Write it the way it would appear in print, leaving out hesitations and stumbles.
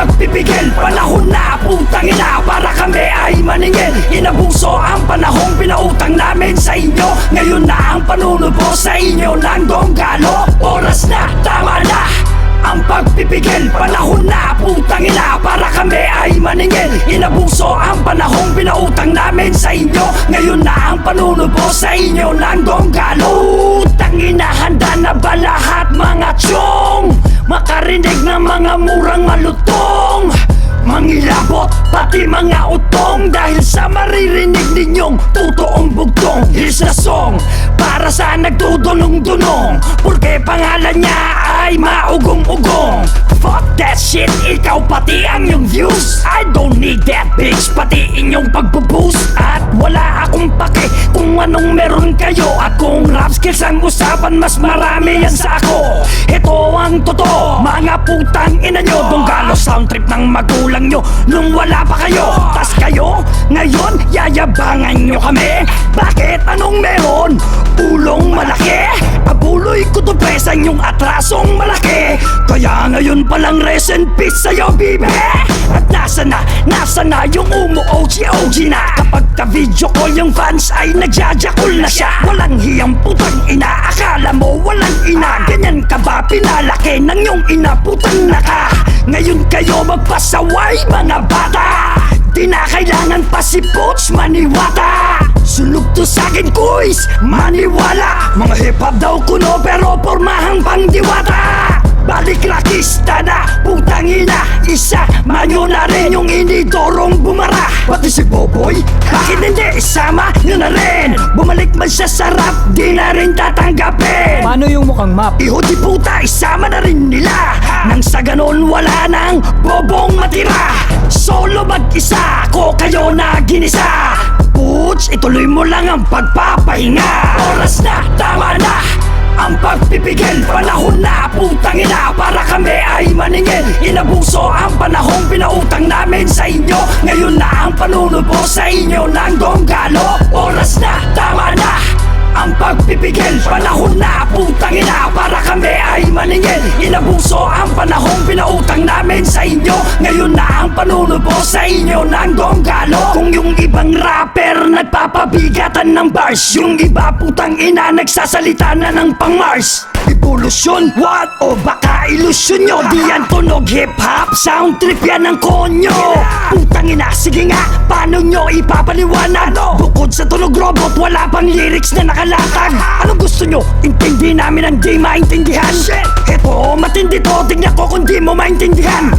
pagpipigil, panahon na putang ina para kami ay maningil. Inabuso ang panahong pinautang namin sa inyo. Ngayon na ang panunubo sa inyo ng donggalo. Oras na, tama na ang pagpipigil, panahon na putang ina para kami ay maningil. Inabuso ang panahong pinautang namin sa inyo. Ngayon na ang panunubo sa inyo ng donggalo. Tangina, handa na ba lahat mga tiyong makarinig ng mga murang malutong? Mangilabot pati mga utong dahil sa maririnig ninyong totoong bugtong. Here's the song para sa nagdudunong-dunong, porque pangalan niya ay maugong-ugong. Fuck that shit, ikaw pati ang yung views. I don't need that bitch, pati inyong pagpo-boost. At wala akong pake kung anong meron kayo. At kung rap skills ang usapan, mas marami yan sa ako. Ito ang totoo, mga putang ina nyo. Donggalo sound trip ng magulang nyo nung wala pa kayo. Tas kayo, ngayon yayabangan nyo kami. Bakit? Anong meron? Ulong malaki? Abuloy ko to presan yung atrasong malaki. Kaya ngayon palang rest in peace sa'yo, bibe. At nasa na yung umu-OG na. Kapag ka-video call yung fans ay nagjajakol na siya. Walang hiyang putang ina, akala mo walang ina. Ganyan ka ba pinalaki ng yung ina, putang naka. Ngayon kayo magpasaway mga bata. Di na kailangan pa si Poch maniwata. Sunog to sa'kin kuis, maniwala. Mga hip-hop daw kuno pero pormahang pang diwata. Balik rakista na, putang ina. Isa, manyo na rin yung inidorong bumara. Pati si Boboy, bakit hindi isama nyo na rin? Bumalik man siya sa rap, di na rin tatanggapin. Paano yung mukhang map? Iho di puta, isama na rin nila. Nang sa ganon wala nang bobong matira. Solo mag-isa, ko kayo na ginisa. Puts, ituloy mo lang ang pagpapahinga. Oras na, tama na ang pagpipigil, panahon na putang ina para kami ay maningil. Inabuso ang panahong pinautang namin sa inyo. Ngayon na ang panunubo sa inyo ng donggalo. Oras na, tama na ang pagpipigil, panahon na putang ina para kami ay maningil. Inabuso ang panahong pinautang namin sa inyo. Ngayon na ang panunubo sa inyo ng donggalo. Kung yung ibang rapper nagpapabigatan ng bars, yung iba putang ina nagsasalita na ng pang-Mars. Evolution, what? O baka ilusyon nyo? Di yan tunog hip-hop, sound trip yan ang konyo. Putang ina, sige nga, paano nyo ipapaliwanag? Bukod sa tunog robot, wala pang lyrics na nakalatag. Anong gusto nyo? Intindi namin ang di maintindihan. Eto, matindi to, tignan ko kung di mo maintindihan.